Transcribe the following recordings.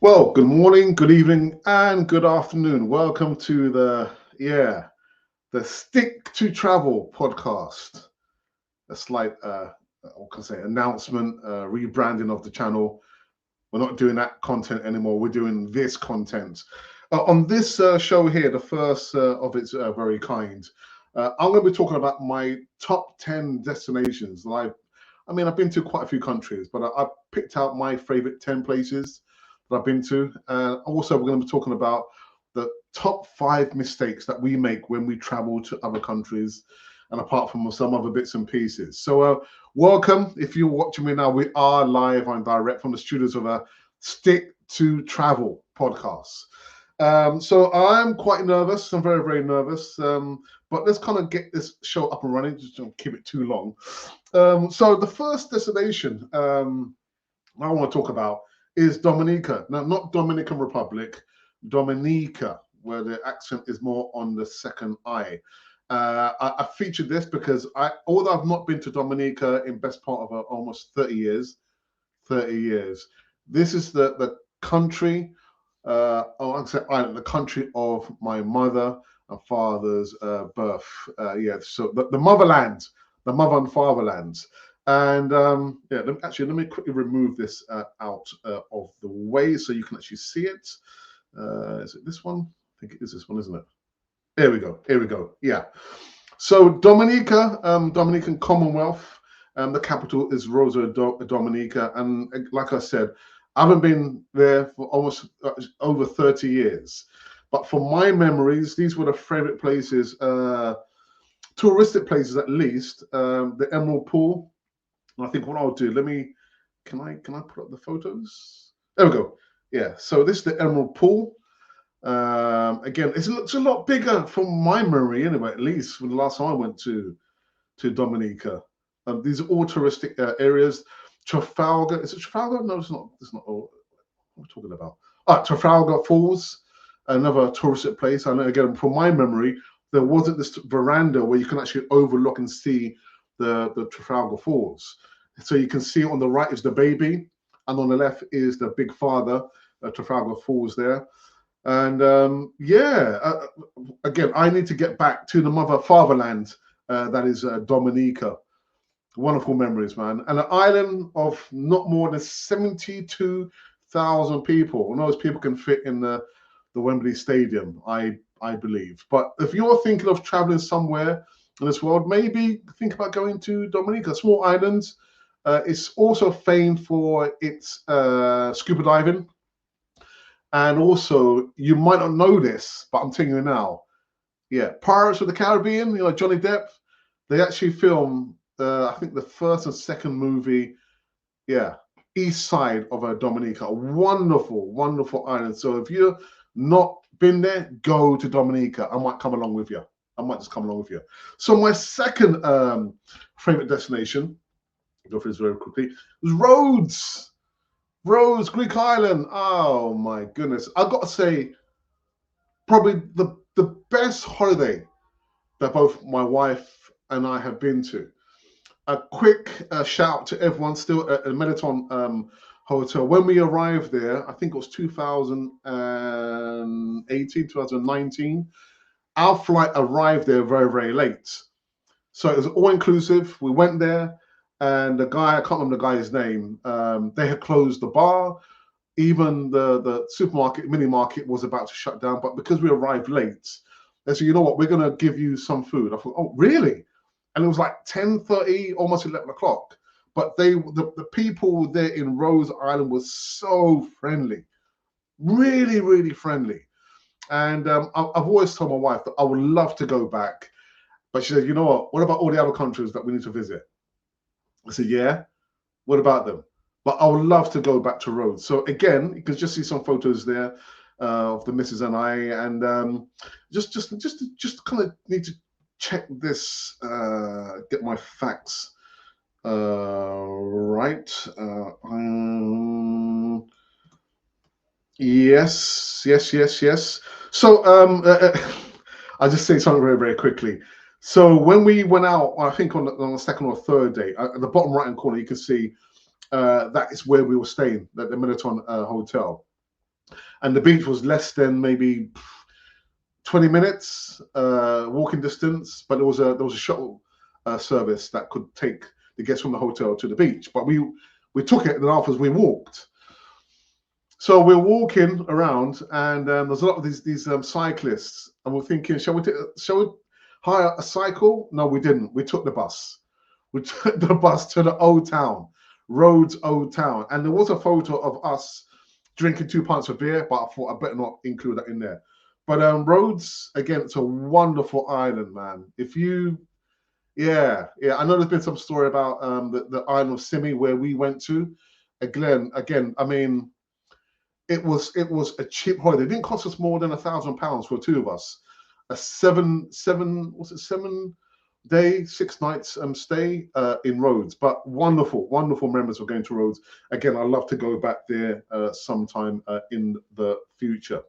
Well, good morning, good evening, and good afternoon. Welcome to the Stick to Travel podcast. A slight, what can I say, announcement, rebranding of the channel. We're not doing that content anymore. We're doing this content. On this show here, the first of its very kind, I'm going to be talking about my top 10 destinations. I've been to quite a few countries, but I picked out my favorite 10 places that I've been to. Also, we're going to be talking about the top 5 mistakes that we make when we travel to other countries, and apart from some other bits and pieces. So, welcome. If you're watching me now, we are live and direct from the studios of a Stick to Travel podcast. So I'm quite nervous. I'm very, very nervous. But let's kind of get this show up and running. Just don't keep it too long. So the first destination I want to talk about is Dominica. Now, not Dominican Republic, Dominica, where the accent is more on the second I. I featured this because although I've not been to Dominica in best part of almost 30 years, this is the country, I'd say island, the country of my mother and father's birth. So the motherland, the mother and fatherlands. And let me quickly remove this out of the way so you can actually see it. Is it this one? I think it is this one, isn't it? Here we go. Here we go. Yeah. So Dominica, Dominican Commonwealth, the capital is Rosa Dominica. And like I said, I haven't been there for almost over 30 years. But from my memories, these were the favorite places, touristic places at least. The Emerald Pool. And I think what I'll do, can I put up the photos? There we go. Yeah, so this is the Emerald Pool. Again, it looks a lot bigger from my memory anyway, at least from the last time I went to Dominica. These are all touristic areas. Trafalgar, is it Trafalgar? No, it's not. It's not. What am I talking about? Trafalgar Falls, another touristic place. I know, again, from my memory, there wasn't this veranda where you can actually overlook and see the Trafalgar Falls. So you can see on the right is the baby, and on the left is the big father, Trafalgar Falls there. And again, I need to get back to the fatherland, that is Dominica. Wonderful memories, man. And an island of not more than 72,000 people. And those people can fit in the Wembley Stadium, I believe. But if you're thinking of traveling somewhere in this world, maybe think about going to Dominica. Small island. It's also famed for its scuba diving. And also, you might not know this, but I'm telling you now. Yeah, Pirates of the Caribbean, Johnny Depp, they actually filmed, I think, the first and second movie, east side of Dominica. A wonderful, wonderful island. So if you're not been there, go to Dominica. I might come along with you. I might just come along with you. So my second favorite destination, go through this very quickly, was Rhodes. Rhodes, Greek island. Oh my goodness. I've got to say, probably the best holiday that both my wife and I have been to. A quick shout to everyone still at the Meliton Hotel. When we arrived there, I think it was 2018, 2019, our flight arrived there very, very late. So it was all inclusive. We went there, and the guy, I can't remember the guy's name, they had closed the bar. Even the supermarket, mini market was about to shut down. But because we arrived late, they said, you know what, we're going to give you some food. I thought, oh, really? And it was like 10:30, almost 11 o'clock. But the people there in Rose Island was so friendly, really, really friendly. And I've always told my wife that I would love to go back. But she said, you know what about all the other countries that we need to visit? I said, yeah, what about them? But I would love to go back to Rhodes. So again, you can just see some photos there of the missus and I, and just kind of need to check this, get my facts right. Yes. So I'll just say something very, very quickly. So when we went out, I think on the second or third day, at the bottom right-hand corner, you can see that is where we were staying, at the Meliton Hotel. and the beach was less than maybe 20 minutes walking distance, but there was a shuttle service that could take the guests from the hotel to the beach. But we took it, and afterwards we walked. So we're walking around, and there's a lot of these cyclists, and we're thinking, shall we hire a cycle? No, we didn't. We took the bus. We took the bus to the Old Town, Rhodes Old Town, and there was a photo of us drinking 2 pints of beer, but I thought I better not include that in there. But Rhodes, again, it's a wonderful island, man. Yeah, I know there's been some story about the island of Simi where we went to. Again, I mean, it was a cheap holiday. It didn't cost us more than £1,000 for 2 of us. A 7 day, 6 nights stay in Rhodes. But wonderful memories of going to Rhodes. Again, I'd love to go back there sometime in the future.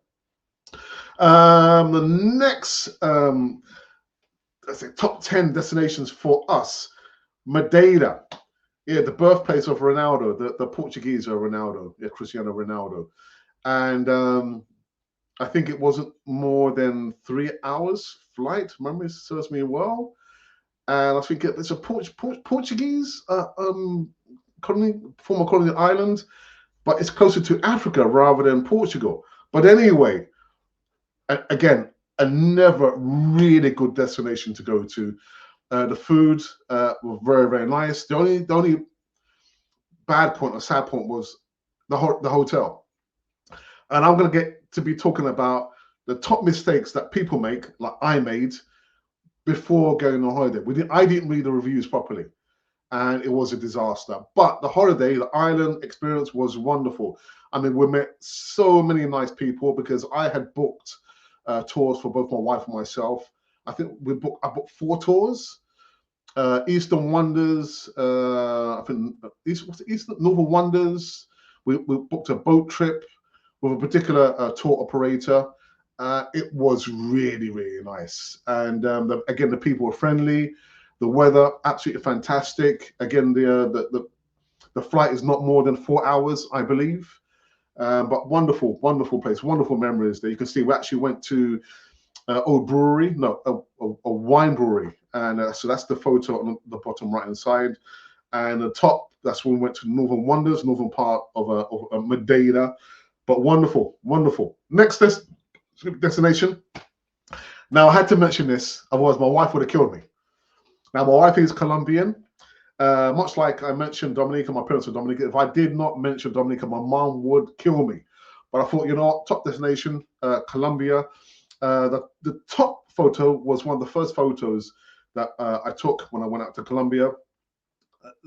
The next, let's say, top 10 destinations for us: Madeira, yeah, the birthplace of Ronaldo, the Portuguese Ronaldo, yeah, Cristiano Ronaldo, and I think it wasn't more than 3 hours flight. Memory serves me well, and I think it's a Portuguese former colony island, but it's closer to Africa rather than Portugal. But anyway, again, another really good destination to go to. The food was very, very nice. The only bad point or sad point was the hotel. And I'm going to get to be talking about the top mistakes that people make, like I made, before going on holiday. I didn't read the reviews properly, and it was a disaster. But the holiday, the island experience was wonderful. I mean, we met so many nice people because I had booked tours for both my wife and myself. I think I booked 4 tours. Eastern Wonders, I think Northern Wonders. We booked a boat trip with a particular tour operator. It was really, really nice. And again, the people were friendly. The weather, absolutely fantastic. Again, the flight is not more than 4 hours, I believe. But wonderful place, wonderful memories there. You can see we actually went to Old Brewery, a wine brewery. And so that's the photo on the bottom right-hand side. And the top, that's when we went to Northern Wonders, northern part of Madeira. But wonderful. Next destination. Now, I had to mention this, otherwise my wife would have killed me. Now, my wife is Colombian. Much like I mentioned Dominica, my parents were Dominican. If I did not mention Dominica, my mom would kill me. But I thought, you know what, top destination, Colombia. The top photo was one of the first photos that I took when I went out to Colombia,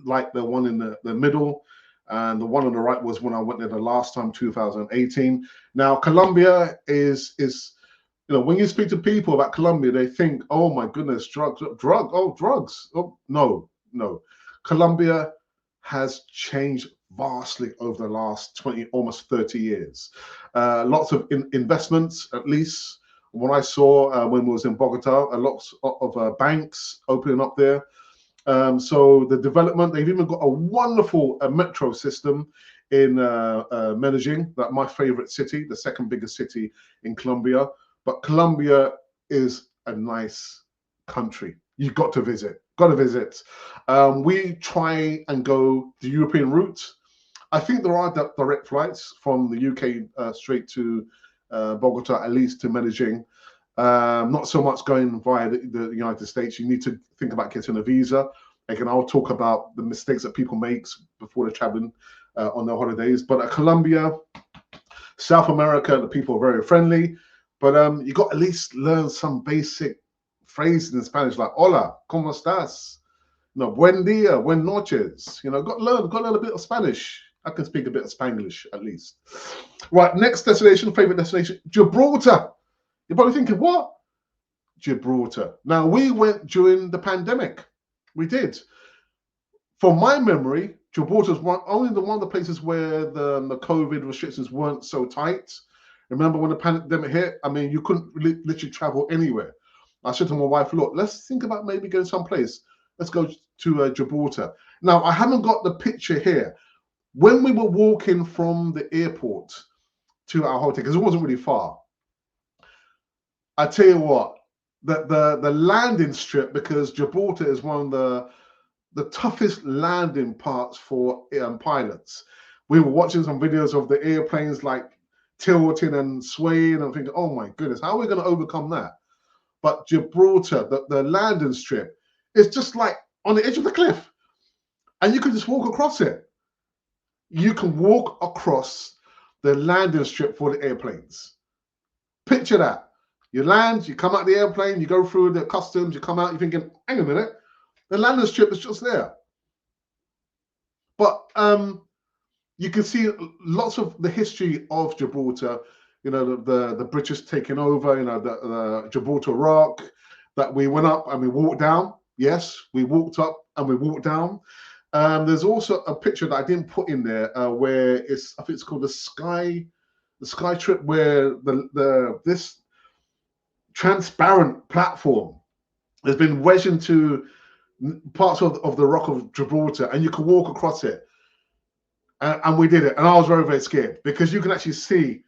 like the one in the middle. And the one on the right was when I went there the last time, 2018. Now, Colombia is when you speak to people about Colombia, they think, oh my goodness, drugs. Oh, no. Colombia has changed vastly over the last 20, almost 30 years. Lots of investments, at least what I saw when we was in Bogota, lots of banks opening up there. So the development, they've even got a wonderful metro system in Medellin, that my favorite city, the second biggest city in Colombia. But Colombia is a nice country. You've got to visit. We try and go the European route. I think there are direct flights from the UK straight to Bogota, at least to Medellin. Not so much going via the United States. You need to think about getting a visa. Again, I'll talk about the mistakes that people make before they're traveling on their holidays. But at Colombia, South America, the people are very friendly. But you got to at least learn some basic phrases in Spanish, like "Hola, ¿cómo estás?" "Buen día," "Buen noches." Got to learn a bit of Spanish. I can speak a bit of Spanglish at least. Right, next destination, favorite destination, Gibraltar. You're probably thinking, what? Gibraltar. Now, we went during the pandemic. We did. From my memory, Gibraltar was only one of the places where the COVID restrictions weren't so tight. Remember when the pandemic hit? I mean, you couldn't literally travel anywhere. I said to my wife, look, let's think about maybe going someplace. Let's go to Gibraltar. Now, I haven't got the picture here. When we were walking from the airport 2-hour hotel because it wasn't really far. I tell you what, the landing strip, because Gibraltar is one of the toughest landing parts for pilots. We were watching some videos of the airplanes like tilting and swaying, and I'm thinking, oh my goodness, how are we going to overcome that? But Gibraltar, the landing strip, is just like on the edge of the cliff, and you can just walk across it. You can walk across the landing strip for the airplanes. Picture that. You land, you come out the airplane, you go through the customs, you come out, you're thinking, hang a minute, the landing strip is just there. But you can see lots of the history of Gibraltar, you know, the British taking over, you know, the Gibraltar Rock, that we went up and we walked down. Yes, we walked up and we walked down. There's also a picture that I didn't put in there where I think it's called the Sky Trip, where this transparent platform has been wedged into parts of the Rock of Gibraltar, and you can walk across it. And we did it, and I was very, very scared because you can actually see,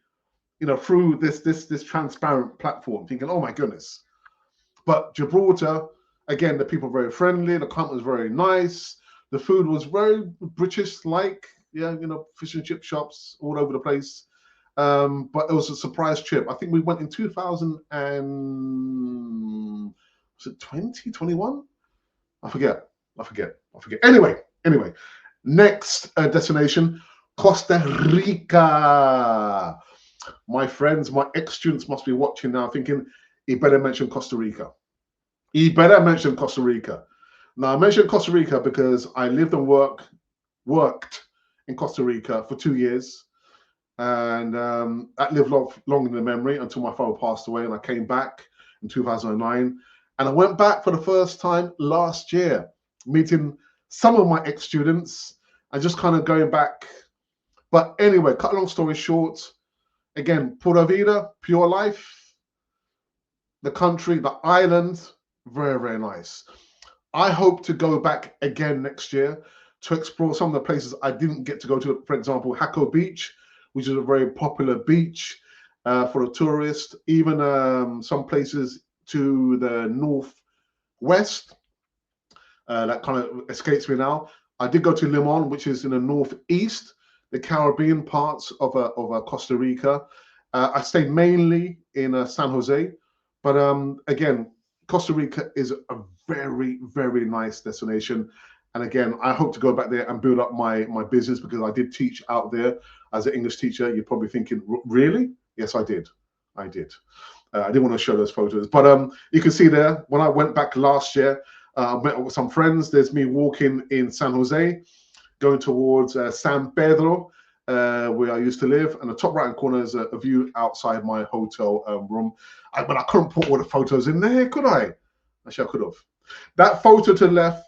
you know, through this transparent platform, thinking, oh my goodness. But Gibraltar, again, the people were very friendly, the climate was very nice, the food was very British-like, yeah, you know, fish and chip shops all over the place. But it was a surprise trip. I think we went in 2021? I forget. Anyway, next destination, Costa Rica. My friends, my ex-students must be watching now thinking, he better mention Costa Rica. Now, I mentioned Costa Rica because I lived and worked in Costa Rica for 2 years. And that lived long in the memory until my father passed away, and I came back in 2009. And I went back for the first time last year, meeting some of my ex-students and just kind of going back. But anyway, cut a long story short, again, Pura Vida, pure life, the country, the island, very, very nice. I hope to go back again next year to explore some of the places I didn't get to go to. For example, Jaco Beach, which is a very popular beach for the tourists, even some places to the northwest. That kind of escapes me now. I did go to Limon, which is in the northeast, the Caribbean parts of Costa Rica. I stayed mainly in San Jose, but again, Costa Rica is a very, very nice destination. And again, I hope to go back there and build up my business, because I did teach out there as an English teacher. You're probably thinking, really? Yes, I did. I didn't want to show those photos, but you can see there, when I went back last year, I met up with some friends. There's me walking in San Jose, going towards San Pedro, where I used to live. And the top right-hand corner is a view outside my hotel room. But I couldn't put all the photos in there, could I? Actually, I could have. That photo to the left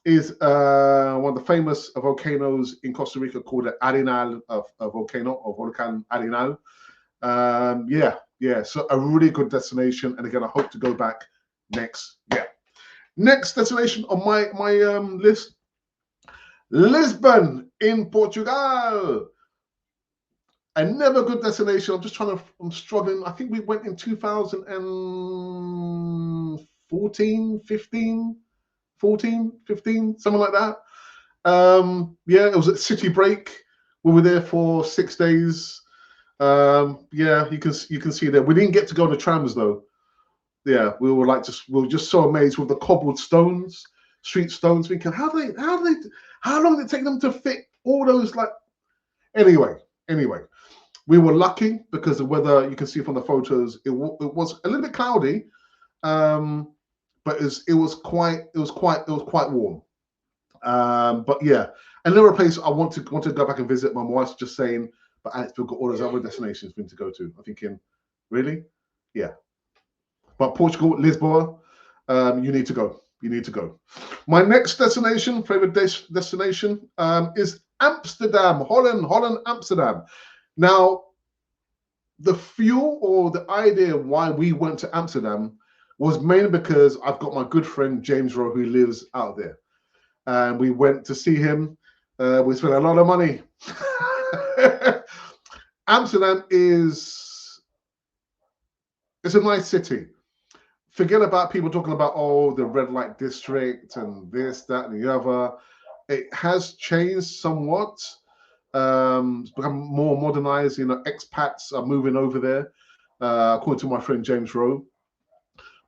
is one of the famous volcanoes in Costa Rica called the Arenal volcano, or Volcan Arenal. So a really good destination. And again, I hope to go back next year. Next destination on my list, Lisbon in Portugal. Another good destination. I'm struggling. I think we went in 2014, 15, something like that. It was at city break. We were there for 6 days. You can see that we didn't get to go on the trams though. Yeah, we were just so amazed with the cobbled street stones, thinking how long did it take them to fit all those, like, anyway. We were lucky because the weather, you can see from the photos, it was a little bit cloudy, but it was quite warm. But yeah, another place I want to go back and visit. My wife's just saying, but Alex, we've got all those other destinations we need to go to. I'm thinking, really? Yeah. But Portugal, Lisboa, you need to go. My next destination, favorite destination, is Amsterdam, Holland, Amsterdam. Now, the fuel or the idea why we went to Amsterdam was mainly because I've got my good friend James Rowe, who lives out there, and we went to see him. We spent a lot of money. Amsterdam is it's a nice city. Forget about people talking about, oh, the red light district and this, that, and the other. It has changed somewhat. It's become more modernized. You know, expats are moving over there, according to my friend James Rowe.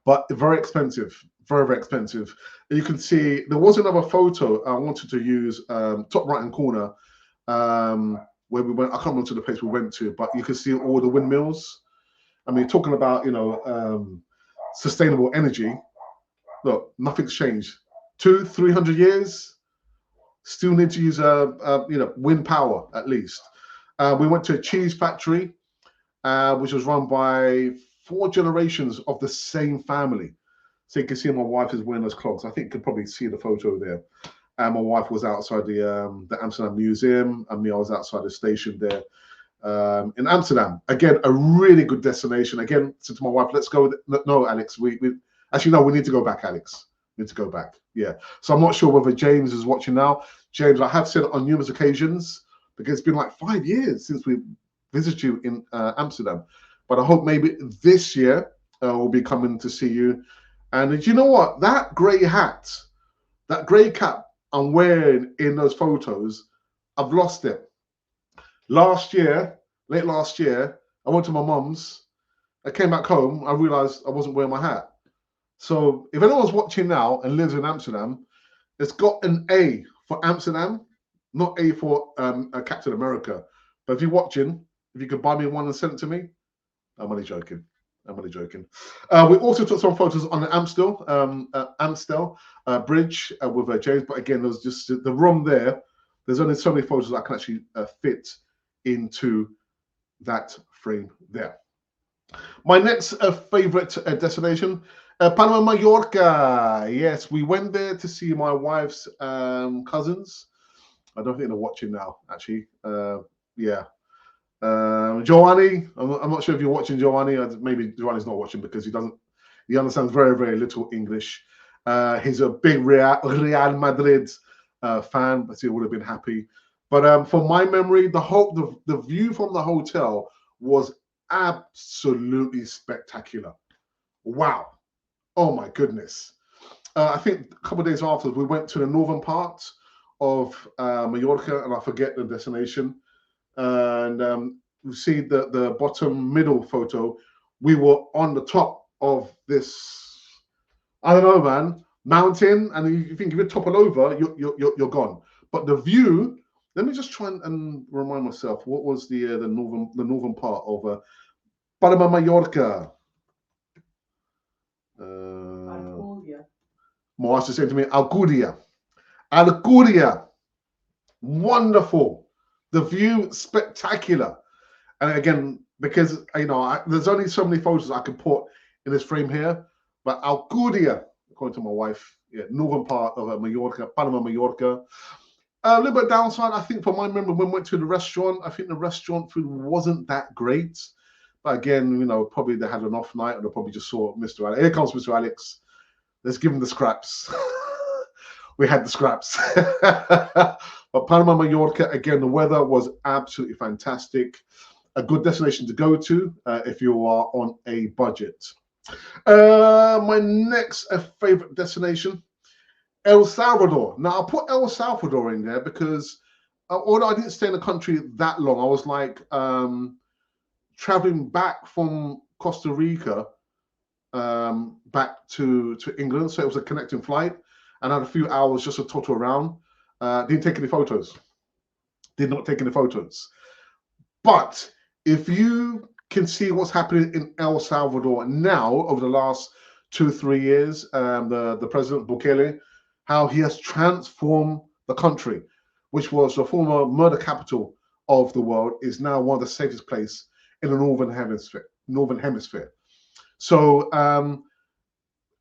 But very expensive, very, very expensive. You can see there was another photo I wanted to use, top right hand corner, where we went. I can't remember the place we went to, but you can see all the windmills. I mean, talking about, sustainable energy. Look, nothing's changed. 200-300 years, still need to use wind power at least. We went to a cheese factory, which was run by 4 generations of the same family. So you can see my wife is wearing those clogs. I think you can probably see the photo there. And my wife was outside the Amsterdam Museum, and me, I was outside the station there in Amsterdam. Again, a really good destination. Again, said to my wife, let's go. No, Alex, we actually, no, we need to go back, Alex. We need to go back. Yeah. So I'm not sure whether James is watching now. James, I have said it on numerous occasions, because it's been like 5 years since we visited you in Amsterdam. But I hope maybe this year we'll be coming to see you. And you know what? That grey hat, that grey cap I'm wearing in those photos, I've lost it. Last year, late last year, I went to my mum's. I came back home. I realized I wasn't wearing my hat. So if anyone's watching now and lives in Amsterdam, it's got an A for Amsterdam, not A for Captain America. But if you're watching, if you could buy me one and send it to me, I'm only joking. I'm only joking. We also took some photos on the Amstel Bridge with James. But again, there was just the room there. There's only so many photos I can actually fit into that frame there. My next favorite destination, Palma Mallorca. Yes, we went there to see my wife's cousins. I don't think they're watching now, actually. Yeah. Giovanni, I'm not sure if you're watching, Giovanni. Maybe Giovanni's not watching because he understands very, very little English. He's a big Real Madrid fan, but he would have been happy. But for my memory, the view from the hotel was absolutely spectacular. Wow. Oh my goodness. I think a couple of days after, we went to the northern part of Mallorca, and I forget the destination. And you see the bottom middle photo. We were on the top of this, I don't know, man, mountain, and you think if you topple over, you're gone. But the view. Let me just try and remind myself, what was the northern part of Palma Mallorca? My wife is saying to me, Alcudia. Alcudia. Wonderful. The view, spectacular. And again, because there's only so many photos I can put in this frame here, but Alcudia, according to my wife, northern part of Mallorca, Palma Mallorca. A little bit downside, I think, for my memory, when we went to the restaurant, I think the restaurant food wasn't that great. But again, probably they had an off night, or they probably just saw Mr. Alex. Here comes Mr. Alex. Let's give him the scraps. We had the scraps. But Palma Mallorca, again, the weather was absolutely fantastic. A good destination to go to if you are on a budget. My next favorite destination, El Salvador. Now, I put El Salvador in there because although I didn't stay in the country that long, I was like traveling back from Costa Rica back to England. So it was a connecting flight, and I had a few hours just to totter around. Didn't take any photos. Did not take any photos. But if you can see what's happening in El Salvador now over the last 2-3 years, the president Bukele, how he has transformed the country, which was the former murder capital of the world, is now one of the safest places in the northern hemisphere. So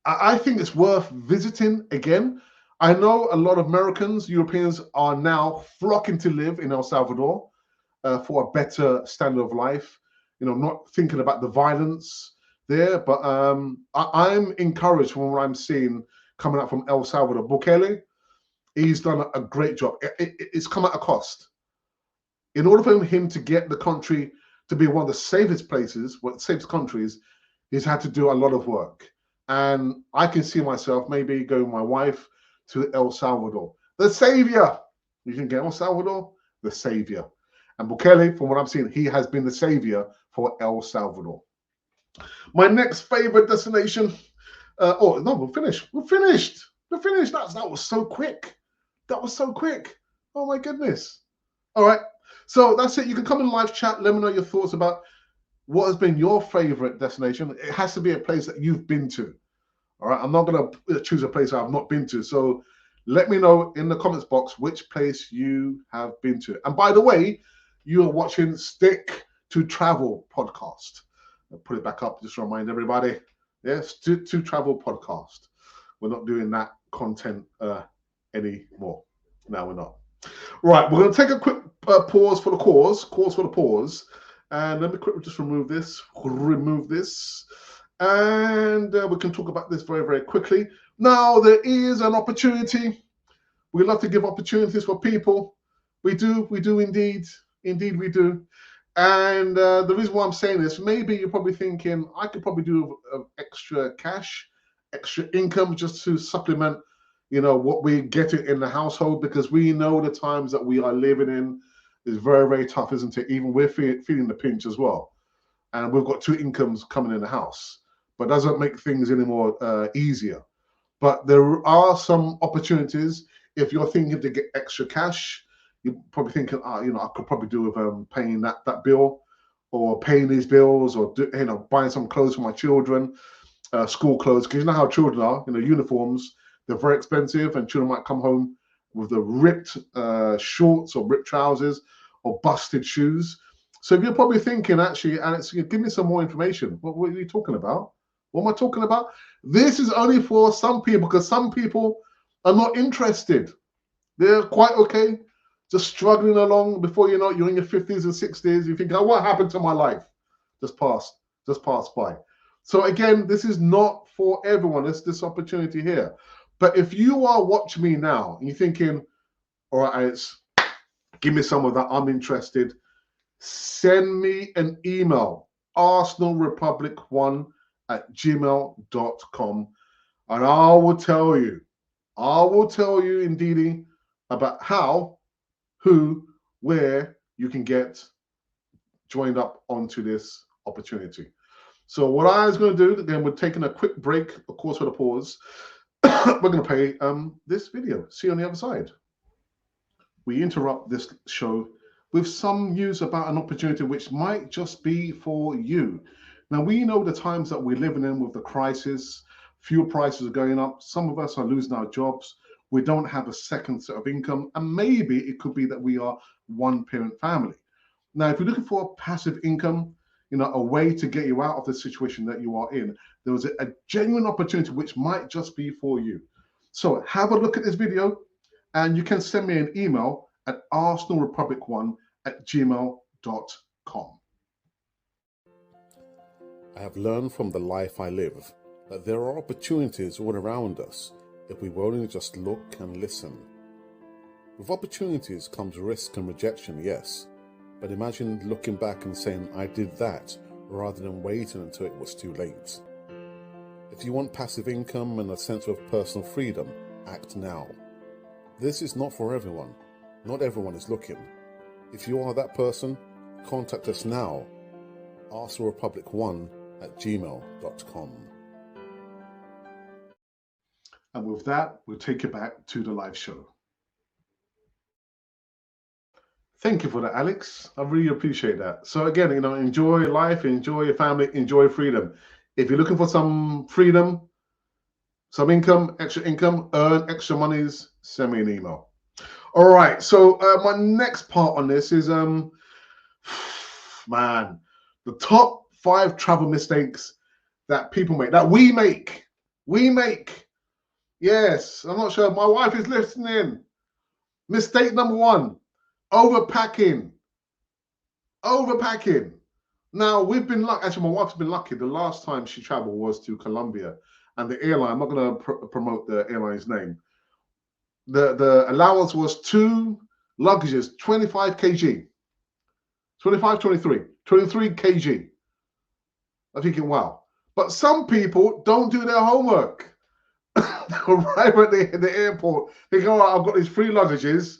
I think it's worth visiting again. I know a lot of Americans, Europeans are now flocking to live in El Salvador for a better standard of life. Not thinking about the violence there, but I'm encouraged from what I'm seeing coming out from El Salvador. Bukele, he's done a great job. It's come at a cost. In order for him to get the country to be one of the safest places, safest countries, he's had to do a lot of work. And I can see myself maybe going with my wife to El Salvador. The savior. You can get El Salvador, the savior. And Bukele, from what I'm seeing, he has been the savior for El Salvador. My next favorite destination. Oh, no, we're finished. We're finished. We're finished. That was so quick. That was so quick. Oh, my goodness. All right. So that's it. You can come in live chat. Let me know your thoughts about what has been your favorite destination. It has to be a place that you've been to. All right. I'm not going to choose a place I've not been to. So let me know in the comments box which place you have been to. And by the way, you are watching Stick to Travel podcast. I'll put it back up just to remind everybody. Yes, Stick to Travel podcast. We're not doing that content anymore. No, we're not. Right, we're going to take a quick pause for the pause. And let me quickly just remove this. And we can talk about this very, very quickly. Now, there is an opportunity. We love to give opportunities for people. We do indeed. Indeed, we do. And the reason why I'm saying this, maybe you're probably thinking, I could probably do extra cash, extra income just to supplement, what we get in the household, because we know the times that we are living in is very, very tough, isn't it? Even we're feeling the pinch as well. And we've got 2 incomes coming in the house, but doesn't make things any more easier. But there are some opportunities. If you're thinking to get extra cash, you're probably thinking, I could probably do with paying that bill, or paying these bills, or buying some clothes for my children, school clothes, because you know how children are. Uniforms, they're very expensive, and children might come home with the ripped shorts or ripped trousers or busted shoes. So if you're probably thinking, actually, Alex, give me some more information. What are you talking about? What am I talking about? This is only for some people, because some people are not interested. They're quite okay, just struggling along. Before you know it, you're in your 50s and 60s. You think, what happened to my life? Just passed by. So again, this is not for everyone. It's this opportunity here. But if you are watching me now and you're thinking, all right, Alex, give me some of that, I'm interested, send me an email, arsenalrepublic1@gmail.com, and I will tell you indeed about how, who, where you can get joined up onto this opportunity. So what I was going to do, again, we're taking a quick break, of course, for the pause. We're going to play this video. See you on the other side. We interrupt this show with some news about an opportunity which might just be for you. Now, we know the times that we're living in with the crisis. Fuel prices are going up. Some of us are losing our jobs. We don't have a second set of income. And maybe it could be that we are one-parent family. Now, if you're looking for a passive income, a way to get you out of the situation that you are in, there was a genuine opportunity which might just be for you. So have a look at this video, and you can send me an email at arsenalrepublic1@gmail.com. I have learned from the life I live that there are opportunities all around us if we will only just look and listen. With opportunities comes risk and rejection, yes, but imagine looking back and saying, I did that, rather than waiting until it was too late. If you want passive income and a sense of personal freedom, act now. This is not for everyone. Not everyone is looking. If you are that person, contact us now. arsenalrepublic1@gmail.com. And with that, we'll take you back to the live show. Thank you for that, Alex. I really appreciate that. So again, enjoy life, enjoy your family, enjoy freedom. If you're looking for some freedom, some income, extra income, earn extra monies, send me an email. All right. So my next part on this is, the top 5 travel mistakes that people make, that we make. Yes, I'm not sure. My wife is listening. Mistake number 1. Overpacking. Now, we've been lucky. Actually, my wife's been lucky. The last time she traveled was to Colombia. And the airline, I'm not going to promote the airline's name. The allowance was 2 luggages, 25 kg. 25, 23 kg. I'm thinking, wow. But some people don't do their homework. They arrive at the airport. They go, oh, I've got these 3 luggages.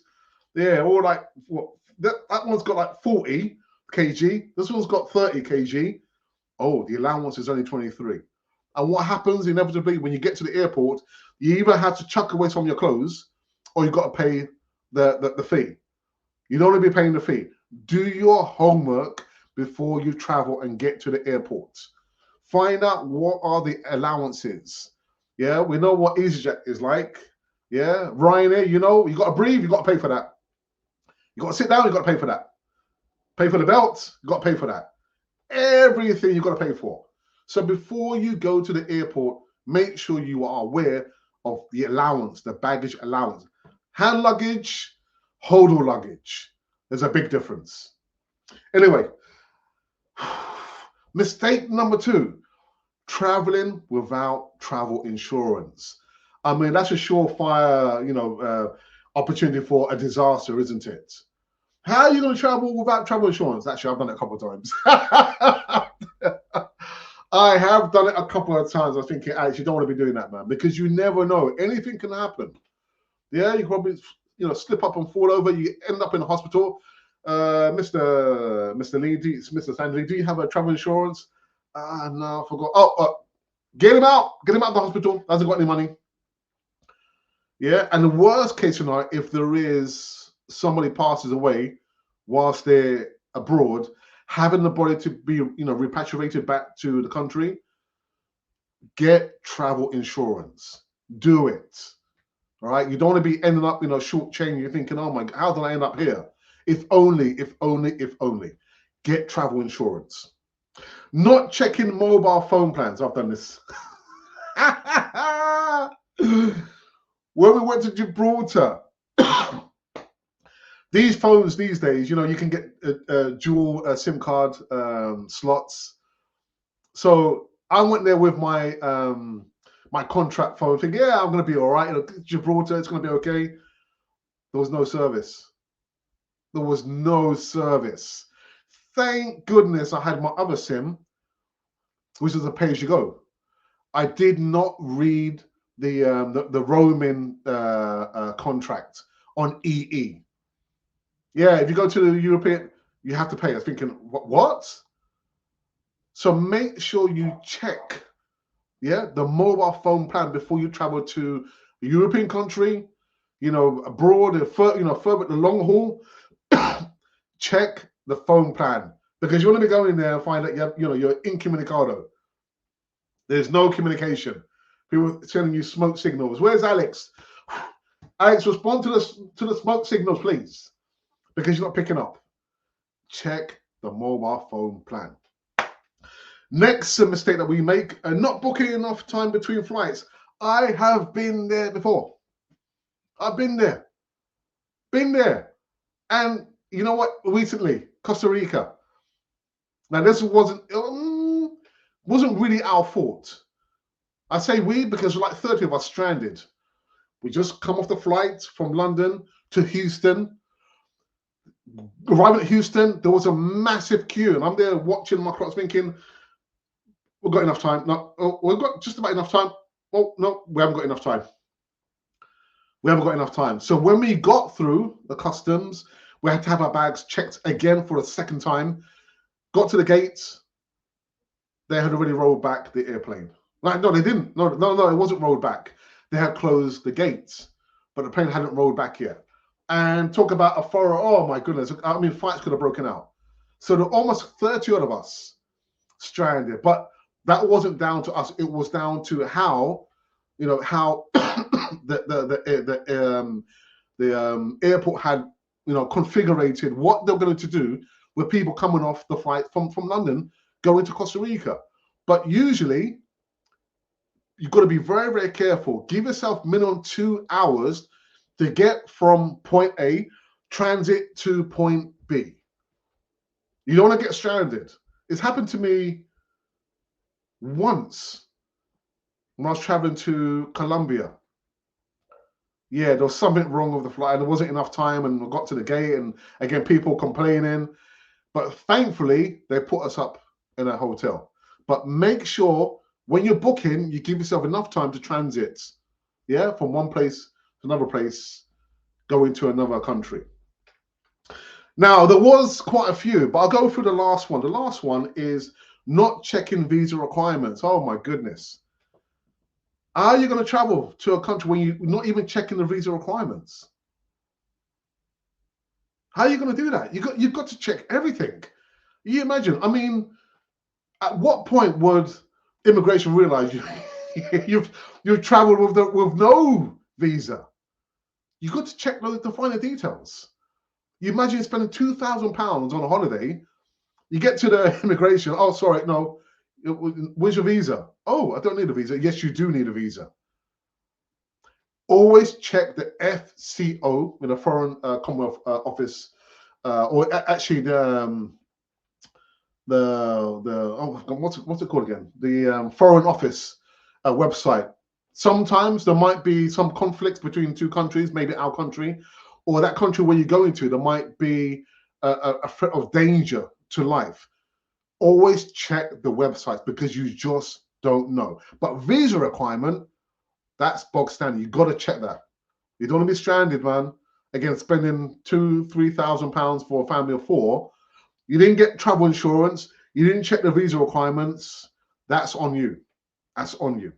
Yeah, all like, what? That one's got like 40 kg. This one's got 30 kg. Oh, the allowance is only 23. And what happens inevitably when you get to the airport, you either have to chuck away some of your clothes or you've got to pay the fee. You don't want to be paying the fee. Do your homework before you travel and get to the airport. Find out what are the allowances. Yeah, we know what EasyJet is like. Yeah, Ryanair, you know, you got to breathe, you got to pay for that. You got to sit down, you got to pay for that. Pay for the belt, you got to pay for that. Everything you got to pay for. So before you go to the airport, make sure you are aware of the allowance, the baggage allowance. Hand luggage, hold all luggage. There's a big difference. Anyway, mistake number 2, traveling without travel insurance. I mean, that's a surefire, opportunity for a disaster, isn't it? How are you going to travel without travel insurance? Actually, I've done it a couple of times. I have done it a couple of times. I was thinking, actually, you don't want to be doing that, man, because you never know. Anything can happen. Yeah, you probably, slip up and fall over. You end up in the hospital. Mr. Lee, Mr. Sandy, do you have a travel insurance? No, I forgot. Oh, get him out. Get him out of the hospital. Hasn't got any money. Yeah, and the worst case scenario, if there is somebody passes away whilst they're abroad, having the body to be, repatriated back to the country, get travel insurance. Do it. All right. You don't want to be ending up, short chain. You're thinking, oh my God, how did I end up here? If only. Get travel insurance. Not checking mobile phone plans. I've done this. When we went to Gibraltar, these phones these days, you can get dual SIM card slots. So I went there with my my contract phone, thinking, yeah, I'm going to be all right. Gibraltar, it's going to be okay. There was no service. There was no service. Thank goodness I had my other SIM, which is a pay-as-you-go. I did not read the roaming contract on EE. Yeah, if you go to the European, you have to pay. I was thinking, what? So make sure you check, the mobile phone plan before you travel to a European country, abroad, further the long haul. Check the phone plan, because you want to be going there and find that you're incommunicado. There's no communication. People sending you smoke signals. Where's Alex? Alex, respond to the smoke signals, please, because you're not picking up. Check the mobile phone plan. Next mistake that we make, not booking enough time between flights. I have been there before. I've been there. And you know what? Recently, Costa Rica. Now, this wasn't really our fault. I say we because like 30 of us stranded. We just come off the flight from London to Houston. Arriving at Houston, there was a massive queue, and I'm there watching my clocks, thinking, we've got enough time. No, we've got just about enough time. Oh, no, we haven't got enough time. So when we got through the customs, we had to have our bags checked again for a second time. Got to the gates. They had already rolled back the airplane. Like, no, they didn't. No, it wasn't rolled back. They had closed the gates, but the plane hadn't rolled back yet. And talk about a thorough, oh my goodness. I mean, flights could have broken out. So there were almost 30 of us stranded. But that wasn't down to us. It was down to how the airport had configured what they're going to do with people coming off the flight from London going to Costa Rica. But usually you've got to be very, very careful. Give yourself minimum 2 hours to get from point A, transit to point B. You don't want to get stranded. It's happened to me once when I was traveling to Colombia. Yeah, there was something wrong with the flight. There wasn't enough time, and I got to the gate, and again, people complaining. But thankfully, they put us up in a hotel. But make sure when you're booking, you give yourself enough time to transit, yeah, from one place to another place, going to another country. Now, there was quite a few, but I'll go through the last one. The last one is not checking visa requirements. Oh my goodness. How are you going to travel to a country when you're not even checking the visa requirements? How are you going to do that? You've got to check everything. You imagine, I mean, at what point would immigration realize you've traveled with no visa? You've got to check the finer details. You imagine spending £2,000 on a holiday. You get to the immigration. Oh, sorry, no. Where's your visa? Oh, I don't need a visa. Yes, you do need a visa. Always check the FCO, the Foreign Commonwealth Office, or actually the what's it called again? The Foreign Office website. Sometimes there might be some conflicts between two countries, maybe our country, or that country where you're going to. There might be a threat of danger to life. Always check the websites because you just don't know. But visa requirement, that's bog standard. You got to check that. You don't want to be stranded, man. Again, spending £2,000-3,000 for a family of 4. You didn't get travel insurance. You didn't check the visa requirements. That's on you. That's on you.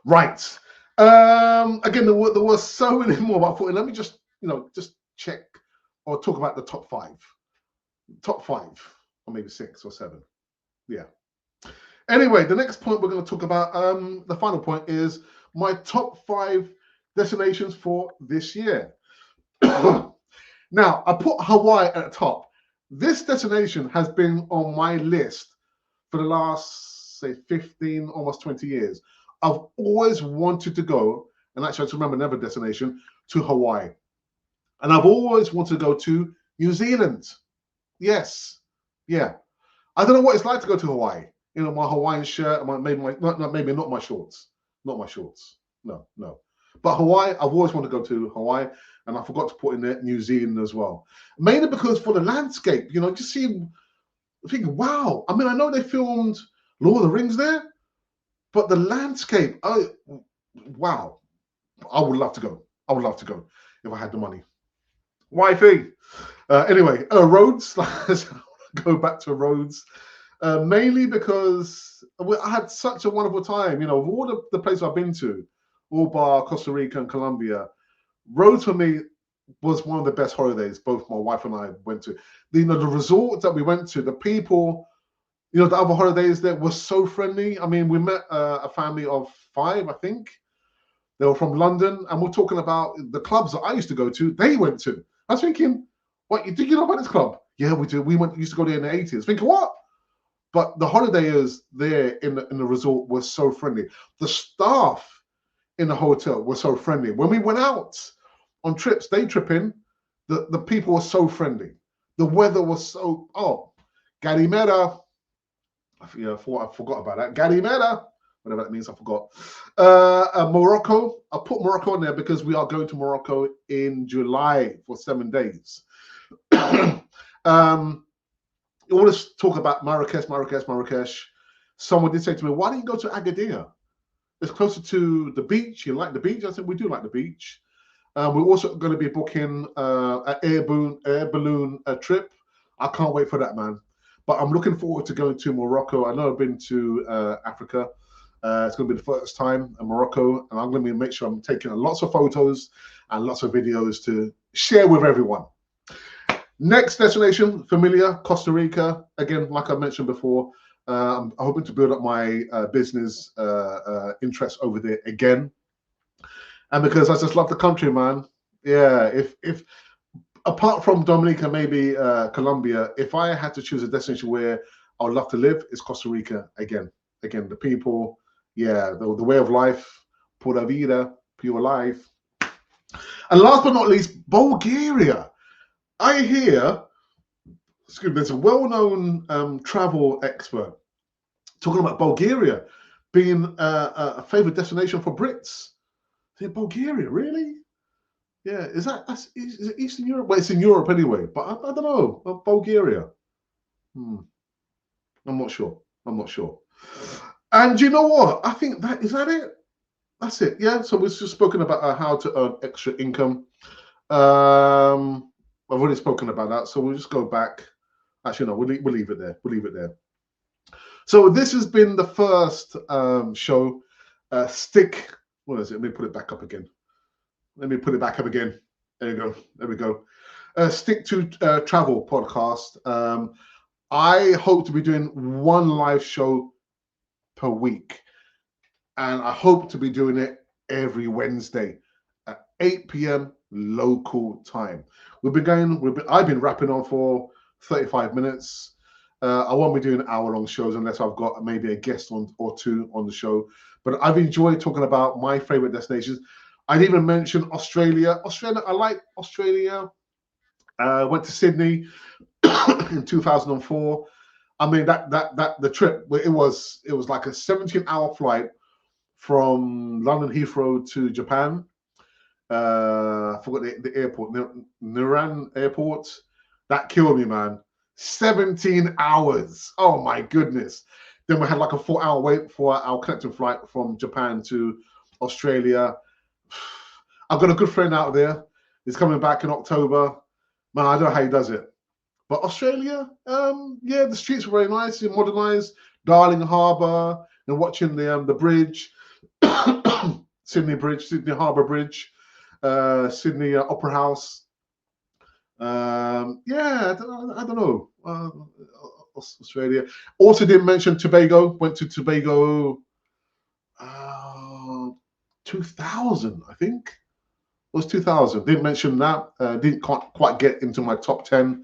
Right. Again, there were so many more, but I thought, let me just check or talk about the top 5. Top 5, or maybe 6 or 7. Yeah. Anyway, the next point we're going to talk about, the final point, is my top 5 destinations for this year. Now, I put Hawaii at the top. This destination has been on my list for the last, say, 15, almost 20 years. I've always wanted to go, and actually I just remember another destination, to Hawaii. And I've always wanted to go to New Zealand. Yes. Yeah. I don't know what it's like to go to Hawaii. You know, my Hawaiian shirt, maybe not my shorts. Not my shorts. No. But Hawaii, I've always wanted to go to Hawaii, and I forgot to put in there New Zealand as well. Mainly because for the landscape, just thinking, wow. I mean, I know they filmed Lord of the Rings there, but the landscape, wow. I would love to go. I would love to go if I had the money. Wifey. Anyway, Rhodes. Let's go back to Rhodes. Mainly because I had such a wonderful time. Of all the places I've been to, all bar Costa Rica and Colombia, Rhodes for me was one of the best holidays both my wife and I went to. The resort that we went to, the people, the other holidays there were so friendly. I mean, we met a family of 5, I think. They were from London, and we're talking about the clubs that I used to go to, they went to. I was thinking, what, do you know about this club? Yeah, we do. We used to go there in the 80s. Thinking, what? But the holidayers there in the resort were so friendly. The staff in the hotel were so friendly. When we went out on trips, day tripping, the people were so friendly. The weather was so, Garimera. I forgot about that. Garimera, whatever that means, I forgot. Morocco. I put Morocco on there because we are going to Morocco in July for 7 days. You always talk about Marrakesh. Someone did say to me, why don't you go to Agadir? It's closer to the beach. You like the beach? I said, we do like the beach. We're also going to be booking an air balloon trip. I can't wait for that, man. But I'm looking forward to going to Morocco. I know I've been to Africa. It's going to be the first time in Morocco. And I'm going to make sure I'm taking lots of photos and lots of videos to share with everyone. Next destination, familiar, Costa Rica. Again, like I mentioned before, I'm hoping to build up my business interests over there again. And because I just love the country, man. Yeah, if apart from Dominica, maybe Colombia, if I had to choose a destination where I would love to live, it's Costa Rica again. Again, the people, yeah, the way of life, pura vida, pure life. And last but not least, Bulgaria. I hear, there's a well-known travel expert talking about Bulgaria being a favorite destination for Brits. I think, Bulgaria, really? Yeah, is it Eastern Europe? Well, it's in Europe anyway, but I don't know, Bulgaria. I'm not sure. And you know what? I think is that it. That's it. Yeah. So we've just spoken about how to earn extra income. I've already spoken about that. So we'll just go back. Actually, no, we'll leave it there. We'll leave it there. So this has been the first show. Stick. What is it? Let me put it back up again. There you go. There we go. Stick to Travel podcast. I hope to be doing one live show per week, and I hope to be doing it every Wednesday at 8 p.m. local time. I've been rapping on for 35 minutes. I won't be doing hour-long shows unless I've got maybe a guest or two on the show. But I've enjoyed talking about my favorite destinations. I'd even mention Australia. I like Australia. Went to Sydney in 2004. I mean that the trip, it was like a 17-hour flight from London Heathrow to Japan. I forgot the airport, Naran Airport. That killed me, man. 17 hours. Oh my goodness. Then we had like a 4-hour wait for our connecting flight from Japan to Australia. I've got a good friend out there. He's coming back in October. Man, I don't know how he does it. But Australia, yeah, the streets were very nice, modernized. Darling Harbour, and watching the bridge, Sydney Harbour Bridge, Sydney Opera House. Yeah, I don't know. Australia. Also didn't mention Tobago. Went to Tobago 2000, I think. It was 2000. Didn't mention that. Didn't quite get into my top 10.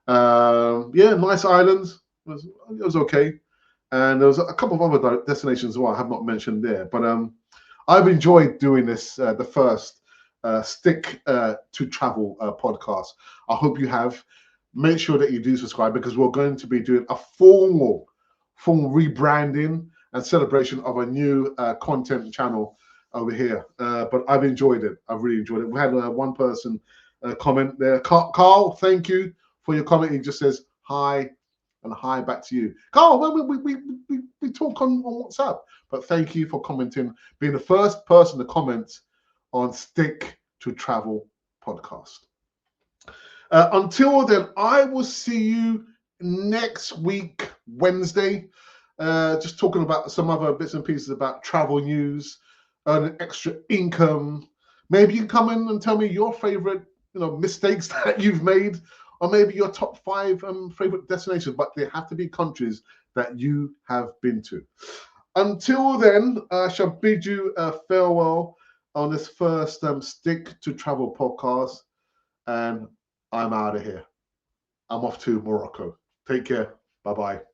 Yeah, nice islands. It was okay. And there was a couple of other destinations as well I have not mentioned there. But I've enjoyed doing this, the first Stick to Travel podcast. I hope you have. Make sure that you do subscribe, because we're going to be doing a formal rebranding and celebration of a new content channel over here. But I've enjoyed it. I've really enjoyed it. We had one person comment there. Carl, thank you for your comment. He just says hi, and hi back to you. Carl, we talk on WhatsApp, but thank you for commenting, being the first person to comment on Stick to Travel podcast. Until then, I will see you next week, Wednesday, just talking about some other bits and pieces about travel news, earning extra income. Maybe you can come in and tell me your favorite, mistakes that you've made, or maybe your top 5 favorite destinations, but they have to be countries that you have been to. Until then, I shall bid you farewell on this first Stick to Travel podcast, and I'm out of here. I'm off to Morocco. Take care. Bye-bye.